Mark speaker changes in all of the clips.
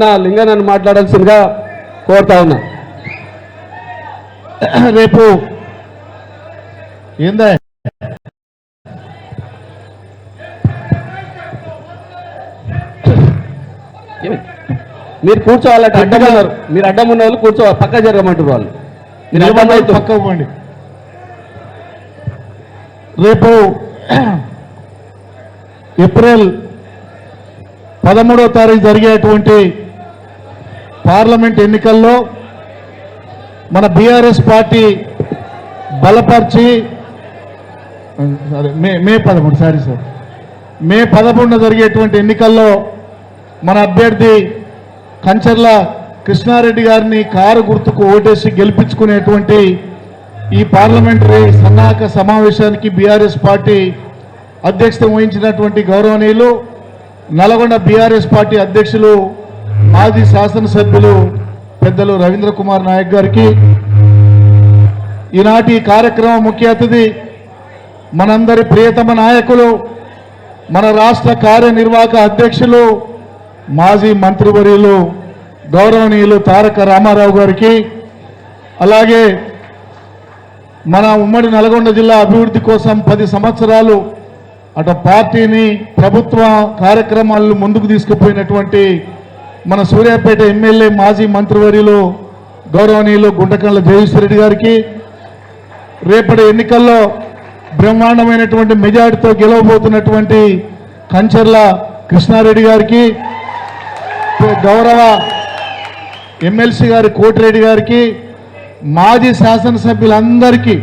Speaker 1: అన్న లింగనని మాట్లాడాల్సిందిగా కోరుతా ఉన్నా.
Speaker 2: రేపు ఏందా
Speaker 1: మీరు కూర్చోవాలంటే అడ్డం ఉన్నారు, మీరు అడ్డం ఉన్న వాళ్ళు కూర్చోవాలి, పక్క జరగమంటారు వాళ్ళు, మీరు అడ్డం అయితే
Speaker 2: పక్క ఇవ్వండి. రేపు ఏప్రిల్ 13వ తారీఖు జరిగేటువంటి పార్లమెంట్ ఎన్నికల్లో మన బీఆర్ఎస్ పార్టీ బలపరిచి మే 11 సారీ సార్ మే 11న జరిగేటువంటి ఎన్నికల్లో మన అభ్యర్థి కంచర్ల కృష్ణారెడ్డి గారిని కారు గుర్తుకు ఓటేసి గెలిపించుకునేటువంటి ఈ పార్లమెంటరీ సన్నాహక సమావేశానికి బీఆర్ఎస్ పార్టీ అధ్యక్షత వహించినటువంటి గౌరవనీయులు నల్గొండ బీఆర్ఎస్ పార్టీ అధ్యక్షులు మాజీ శాసనసభ్యులు పెద్దలు రవీంద్ర కుమార్ నాయక్ గారికి, ఈనాటి కార్యక్రమం ముఖ్య అతిథి మనందరి ప్రియతమ నాయకులు మన రాష్ట్ర కార్యనిర్వాహక అధ్యక్షులు మాజీ మంత్రివర్యులు గౌరవనీయులు తారక రామారావు గారికి, అలాగే మన ఉమ్మడి నల్గొండ జిల్లా అభివృద్ధి కోసం 10 సంవత్సరాలు అటు పార్టీని ప్రభుత్వ కార్యక్రమాలను ముందుకు తీసుకుపోయినటువంటి మన సూర్యాపేట ఎమ్మెల్యే మాజీ మంత్రివర్యులు గౌరవనీయులు గుంటకళ్ళ జయేశ్వరరెడ్డి గారికి, రేపటి ఎన్నికల్లో బ్రహ్మాండమైనటువంటి మెజార్టీతో గెలవబోతున్నటువంటి కంచర్ల కృష్ణారెడ్డి గారికి, గౌరవ ఎమ్మెల్సీ గారి కోటిరెడ్డి గారికి, మాజీ శాసనసభ్యులందరికీ,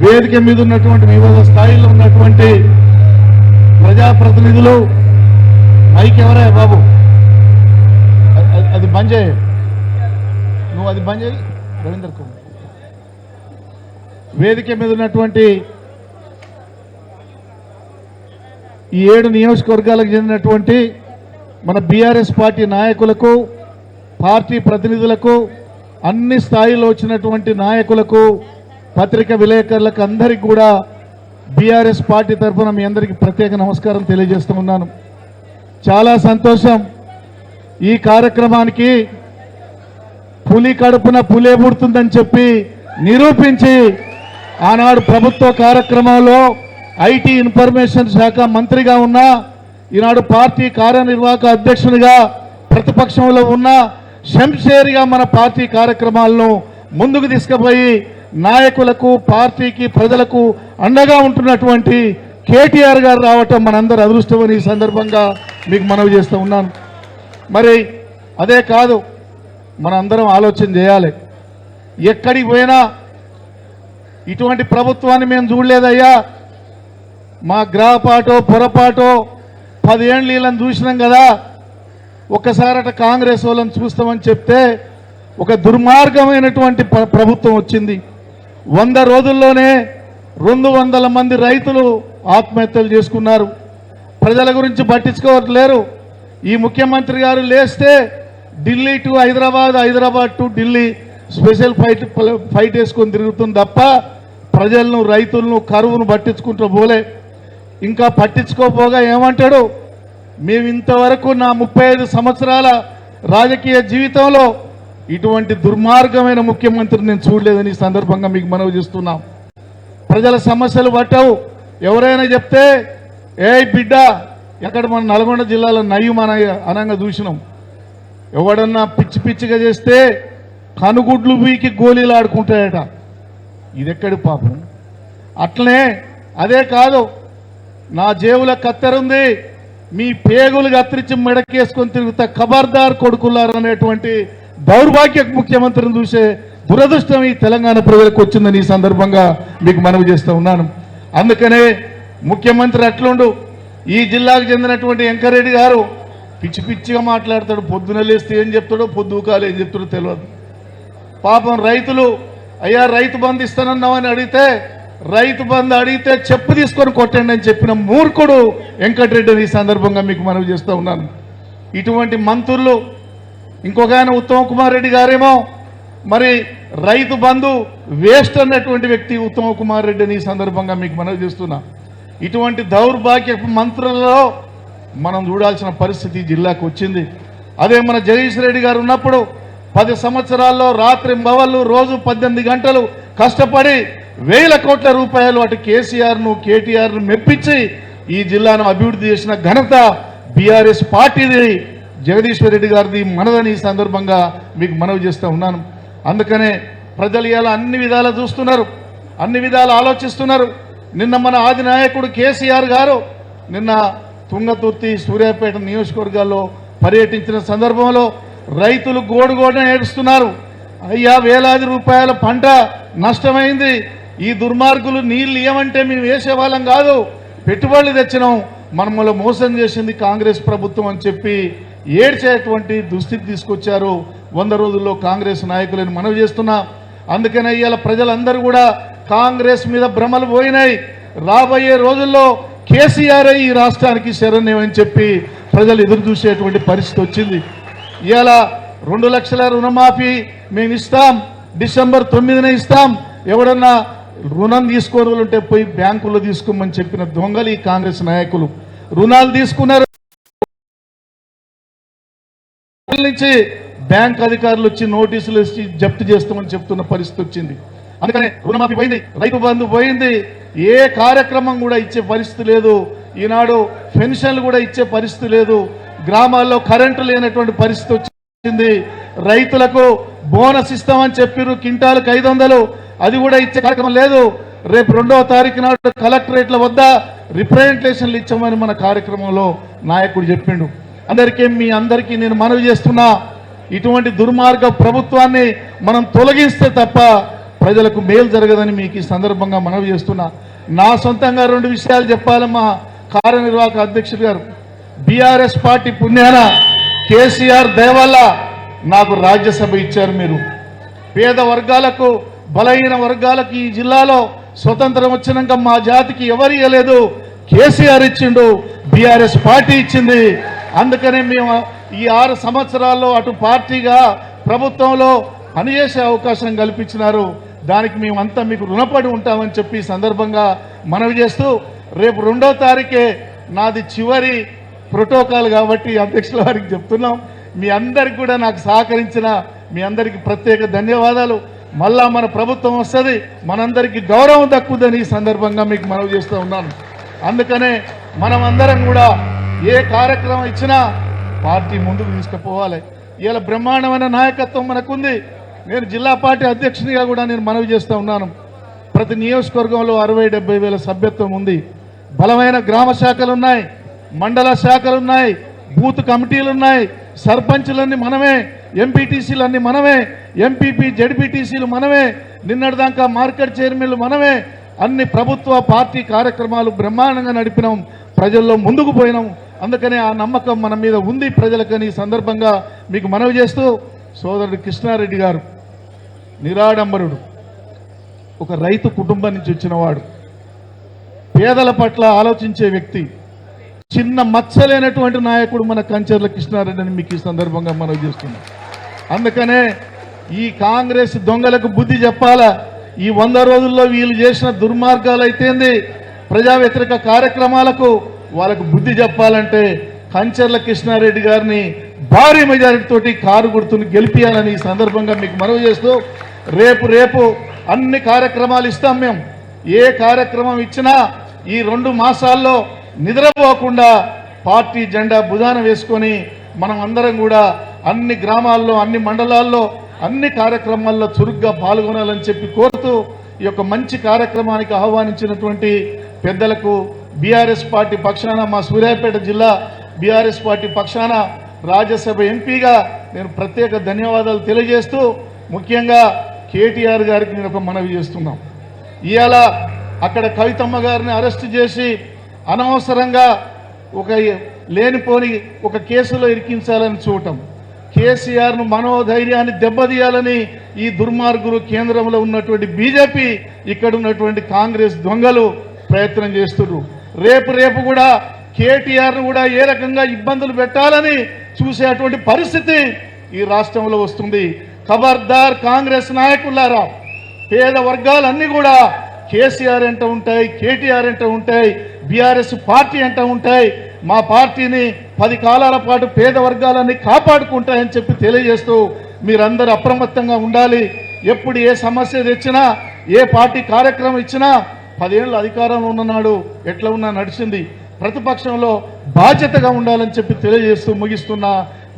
Speaker 2: వేదిక మీద ఉన్నటువంటి వివిధ స్థాయిలో ఉన్నటువంటి ప్రజాప్రతినిధులు, మైక్ ఎవరే బాబు, అది బంద్ చేయి, నువ్వు అది బంద్ చేయి రవీందర్ కుమార్, వేదిక మీద ఉన్నటువంటి ఈ 7 నియోజకవర్గాలకు చెందినటువంటి మన బీఆర్ఎస్ పార్టీ నాయకులకు, పార్టీ ప్రతినిధులకు, అన్ని స్థాయిలో వచ్చినటువంటి నాయకులకు, పత్రికా విలేకరులకు అందరికీ కూడా బీఆర్ఎస్ పార్టీ తరఫున మీ అందరికీ ప్రత్యేక నమస్కారం తెలియజేస్తూ ఉన్నాను. చాలా సంతోషం. ఈ కార్యక్రమానికి పులి కడుపున పులే పుడుతుందని చెప్పి నిరూపించి ఆనాడు ప్రభుత్వ కార్యక్రమంలో ఐటీ ఇన్ఫర్మేషన్ శాఖ మంత్రిగా ఉన్న, ఈనాడు పార్టీ కార్యనిర్వాహక అధ్యక్షునిగా ప్రతిపక్షంలో ఉన్న శంషేరిగా మన పార్టీ కార్యక్రమాలను ముందుకు తీసుకుపోయి నాయకులకు, పార్టీకి, ప్రజలకు అండగా ఉంటున్నటువంటి కేటీఆర్ గారు రావటం మనందరూ అదృష్టమని ఈ సందర్భంగా మీకు మనవి చేస్తూ ఉన్నాను. మరి అదే కాదు, మనందరం ఆలోచన చేయాలి. ఎక్కడికి పోయినా ఇటువంటి ప్రభుత్వాన్ని మేము చూడలేదయ్యా, మా గ్రహపాటో పొరపాటో 10 ఏళ్ళు వీళ్ళని చూసినాం కదా, ఒక్కసారట కాంగ్రెస్ వాళ్ళని చూస్తామని చెప్తే ఒక దుర్మార్గమైనటువంటి ప్రభుత్వం వచ్చింది. 100 రోజుల్లోనే 200 మంది రైతులు ఆత్మహత్యలు చేసుకున్నారు. ప్రజల గురించి పట్టించుకోవట్లేరు. ఈ ముఖ్యమంత్రి గారు లేస్తే Delhi to Hyderabad, Hyderabad to Delhi special fight వేసుకొని తిరుగుతుంది తప్ప ప్రజలను, రైతులను, కరువును పట్టించుకుంటూ పోలే. ఇంకా పట్టించుకోపోగా ఏమంటాడు, మేము ఇంతవరకు నా 35 సంవత్సరాల రాజకీయ జీవితంలో ఇటువంటి దుర్మార్గమైన ముఖ్యమంత్రిని నేను చూడలేదని ఈ సందర్భంగా మీకు మనవి చేస్తున్నాం. ప్రజల సమస్యలు పట్టవు. ఎవరైనా చెప్తే ఏ బిడ్డ, ఎక్కడ మన నల్గొండ జిల్లాలో నయ్యం అనంగా చూసినాం, ఎవడన్నా పిచ్చి పిచ్చిగా చేస్తే కనుగుడ్లు వీకి గోళీలు ఆడుకుంటాయట. ఇదెక్కడి పాపం. అట్లనే అదే కాదు, నా జేబుల కత్తెరుంది, మీ పేగులు కత్తిరించి మెడకేసుకొని తిరుగుతా ఖబర్దార్ కొడుకులారు అనేటువంటి దౌర్భాగ్య ముఖ్యమంత్రిని చూసే దురదృష్టం ఈ తెలంగాణ ప్రజలకు వచ్చిందని ఈ సందర్భంగా మీకు మనవి చేస్తూ ఉన్నాను. అందుకనే ముఖ్యమంత్రి అట్లుండు. ఈ జిల్లాకు చెందినటువంటి వెంకరెడ్డి గారు పిచ్చి పిచ్చిగా మాట్లాడతాడు. పొద్దున లేస్తే ఏం చెప్తాడో, పొద్దుకాలు ఏం చెప్తాడో తెలియదు. పాపం రైతులు, అయ్యా రైతు బంధు ఇస్తానన్నామని అడిగితే, రైతు బంధు అడిగితే చెప్పు తీసుకొని కొట్టండి అని చెప్పిన మూర్ఖుడు వెంకటరెడ్డిని ఈ సందర్భంగా మీకు మనవి చేస్తూ ఉన్నాను. ఇటువంటి మంత్రులు, ఇంకొక ఆయన ఉత్తమ్ కుమార్ రెడ్డి గారేమో మరి రైతు బంధు వేస్ట్ అన్నటువంటి వ్యక్తి ఉత్తమ్ కుమార్ రెడ్డిని ఈ సందర్భంగా మీకు మనవి చేస్తున్నా. ఇటువంటి దౌర్భాగ్య మంత్రులలో మనం చూడాల్సిన పరిస్థితి జిల్లాకు వచ్చింది. అదే మన జగదీష్ రెడ్డి గారు ఉన్నప్పుడు 10 సంవత్సరాల్లో రాత్రి మవళ్ళు రోజు 18 గంటలు కష్టపడి వేల కోట్ల రూపాయలు అటు కేసీఆర్ను కేటీఆర్ను మెప్పించి ఈ జిల్లాను అభివృద్ధి చేసిన ఘనత బీఆర్ఎస్ పార్టీది, జగదీశ్వర్ రెడ్డి గారిది, మనదని ఈ సందర్భంగా మీకు మనవి చేస్తూ ఉన్నాను. అందుకనే ప్రజలు ఇలా అన్ని విధాలా చూస్తున్నారు, అన్ని విధాలు ఆలోచిస్తున్నారు. నిన్న మన ఆది నాయకుడు కేసీఆర్ గారు నిన్న తుంగతుర్తి సూర్యాపేట నియోజకవర్గాల్లో పర్యటించిన సందర్భంలో రైతులు గోడుగోడున ఏడుస్తున్నారు. అయ్యా, వేలాది రూపాయల పంట నష్టమైంది, ఈ దుర్మార్గులు నీళ్ళు ఇవ్వమంటే మేము వేసేవాళ్ళం కాదు, పెట్టుబడులు తెచ్చినాం, మనమలో మోసం చేసింది కాంగ్రెస్ ప్రభుత్వం అని చెప్పి ఏడ్చేటువంటి దుస్థితి తీసుకొచ్చారు 100 రోజుల్లో కాంగ్రెస్ నాయకులను మనవి చేస్తున్నా. అందుకనే ఇవాళ ప్రజలందరూ కూడా కాంగ్రెస్ మీద భ్రమలు పోయినాయి. రాబోయే రోజుల్లో కేసీఆర్ ఈ రాష్ట్రానికి శరణ్యమని చెప్పి ప్రజలు ఎదురు చూసేటువంటి పరిస్థితి వచ్చింది. ఇవాళ 2 లక్షల రుణమాఫీ మేము ఇస్తాం, డిసెంబర్ 9న ఇస్తాం, ఎవడన్నా రుణం తీసుకోవాలంటే పోయి బ్యాంకుల్లో తీసుకోమని చెప్పిన దొంగలు ఈ కాంగ్రెస్ నాయకులు. రుణాలు తీసుకున్నారు, నుంచి బ్యాంక్ అధికారులు వచ్చి నోటీసులు ఇచ్చి జప్తు చేస్తామని చెప్తున్న పరిస్థితి వచ్చింది. అందుకనే రుణమాఫీ పోయింది, రైతు బంధు పోయింది, ఏ కార్యక్రమం కూడా ఇచ్చే పరిస్థితి లేదు. ఈనాడు పెన్షన్లు కూడా ఇచ్చే పరిస్థితి లేదు. గ్రామాల్లో కరెంటు లేనటువంటి పరిస్థితి వచ్చింది. రైతులకు బోనస్ ఇస్తామని చెప్పారు, క్వింటాలకు 500, అది కూడా ఇచ్చే కార్యక్రమం లేదు. రేపు 2వ తారీఖు నాడు కలెక్టరేట్ల వద్ద రిప్రజెంటేషన్లు ఇచ్చామని మన కార్యక్రమంలో నాయకుడు చెప్పిండు. మీ అందరికీ నేను మనవి చేస్తున్నా, ఇటువంటి దుర్మార్గ ప్రభుత్వాన్ని మనం తొలగిస్తే తప్ప ప్రజలకు మేలు జరగదని మీకు ఈ సందర్భంగా మనవి చేస్తున్నా. నా సొంతంగా 2 విషయాలు చెప్పాలమ్మా. కార్యనిర్వాహక అధ్యక్షుడు గారు, బీఆర్ఎస్ పార్టీ పుణ్యాన కేసీఆర్ దయ వల్ల నాకు రాజ్యసభ ఇచ్చారు. మీరు పేద వర్గాలకు, బలహీన వర్గాలకు ఈ జిల్లాలో స్వతంత్రం వచ్చినాక మా జాతికి ఎవరు ఇవ్వలేదు, కేసీఆర్ ఇచ్చిండు, బీఆర్ఎస్ పార్టీ ఇచ్చింది. అందుకనే మేము ఈ 6 సంవత్సరాల్లో అటు పార్టీగా ప్రభుత్వంలో పనిచేసే అవకాశం కల్పించినారు. దానికి మేమంతా మీకు రుణపడి ఉంటామని చెప్పి సందర్భంగా మనవి చేస్తూ, రేపు 2వ తారీఖే నాది చివరి ప్రోటోకాల్ కాబట్టి అధ్యక్షుల వారికి చెప్తున్నాం. మీ అందరికి కూడా నాకు సహకరించిన మీ అందరికీ ప్రత్యేక ధన్యవాదాలు. మళ్ళా మన ప్రభుత్వం వస్తుంది, మనందరికీ గౌరవం దక్కుదని ఈ సందర్భంగా మీకు మనవి చేస్తూ ఉన్నాను. అందుకనే మనం అందరం కూడా ఏ కార్యక్రమం ఇచ్చినా పార్టీ ముందుకు తీసుకుపోవాలి. ఇలా బ్రహ్మాండమైన నాయకత్వం మనకుంది. నేను జిల్లా పార్టీ అధ్యక్షునిగా కూడా నేను మనవి చేస్తూ ఉన్నాను. ప్రతి నియోజకవర్గంలో 60-70 వేల సభ్యత్వం ఉంది. బలమైన గ్రామ శాఖలు ఉన్నాయి, మండల శాఖలు ఉన్నాయి, బూత్ కమిటీలు ఉన్నాయి, సర్పంచులన్నీ మనమే, ఎంపీటీసీలన్నీ మనమే, ఎంపీపీ జడ్పీటీసీలు మనమే, నిన్నటిదాకా మార్కెట్ చైర్మన్లు మనమే. అన్ని ప్రభుత్వ పార్టీ కార్యక్రమాలు బ్రహ్మాండంగా నడిపినాం, ప్రజల్లో ముందుకు పోయినాం. అందుకనే ఆ నమ్మకం మన మీద ఉంది ప్రజలకని ఈ సందర్భంగా మీకు మనవి చేస్తూ, సోదరుడు కృష్ణారెడ్డి గారు నిరాడంబరుడు, ఒక రైతు కుటుంబం నుంచి వచ్చినవాడు, పేదల పట్ల ఆలోచించే వ్యక్తి, చిన్న మచ్చలేనటువంటి నాయకుడు మన కంచర్ల కృష్ణారెడ్డి అని మీకు ఈ సందర్భంగా మనవి చేస్తున్నాం. అందుకనే ఈ కాంగ్రెస్ దొంగలకు బుద్ధి చెప్పాలా. ఈ 100 రోజుల్లో వీళ్ళు చేసిన దుర్మార్గాలు అయితేంది, ప్రజా వ్యతిరేక కార్యక్రమాలకు వాళ్ళకు బుద్ధి చెప్పాలంటే కంచర్ల కృష్ణారెడ్డి గారిని భారీ మెజారిటీ తోటి కారు గుర్తుని గెలిపియాలని ఈ సందర్భంగా మీకు మనవి చేస్తూ, రేపు అన్ని కార్యక్రమాలు ఇస్తాం. మేము ఏ కార్యక్రమం ఇచ్చినా ఈ 2 మాసాల్లో నిద్రపోకుండా పార్టీ జెండా భుజాన వేసుకొని మనం అందరం కూడా అన్ని గ్రామాల్లో, అన్ని మండలాల్లో, అన్ని కార్యక్రమాల్లో చురుగ్గా పాల్గొనాలని చెప్పి కోరుతూ, ఈ యొక్క మంచి కార్యక్రమానికి ఆహ్వానించినటువంటి పెద్దలకు బీఆర్ఎస్ పార్టీ పక్షాన, మా సూర్యాపేట జిల్లా బీఆర్ఎస్ పార్టీ పక్షాన రాజ్యసభ ఎంపీగా నేను ప్రత్యేక ధన్యవాదాలు తెలియజేస్తూ, ముఖ్యంగా కేటీఆర్ గారికి నేను ఒక మనవి చేస్తున్నాం. ఇవాళ అక్కడ కవితమ్మ గారిని అరెస్టు చేసి అనవసరంగా ఒక లేనిపోని ఒక కేసులో ఇరికించాలని చూడటం, కేసీఆర్ను మనోధైర్యాన్ని దెబ్బతీయాలని ఈ దుర్మార్గులు, కేంద్రంలో ఉన్నటువంటి బీజేపీ, ఇక్కడ ఉన్నటువంటి కాంగ్రెస్ దొంగలు ప్రయత్నం చేస్తున్నారు. రేపు కూడా కేటీఆర్ను కూడా ఏ రకంగా ఇబ్బందులు పెట్టాలని చూసేటువంటి పరిస్థితి ఈ రాష్ట్రంలో వస్తుంది. ఖబర్దార్ కాంగ్రెస్ నాయకులారా, పేద వర్గాలన్నీ కూడా కేసీఆర్ అంట ఉంటాయి, కేటీఆర్ అంట ఉంటాయి, బీఆర్ఎస్ పార్టీ అంట ఉంటాయి. మా పార్టీని 10 కాలాల పాటు పేద వర్గాలని కాపాడుకుంటాయని చెప్పి తెలియజేస్తూ మీరందరూ అప్రమత్తంగా ఉండాలి. ఎప్పుడు ఏ సమస్య తెచ్చినా, ఏ పార్టీ కార్యక్రమం ఇచ్చినా 10 ఏళ్ళు అధికారంలో ఉన్ననాడు ఎట్లా ఉన్నా నడిచింది. ప్రతిపక్షంలో బాధ్యతగా ఉండాలని చెప్పి తెలియజేస్తూ ముగిస్తున్నా.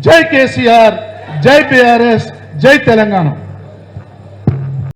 Speaker 2: జై కేసీఆర్, జై బీఆర్ఎస్, జై తెలంగాణ.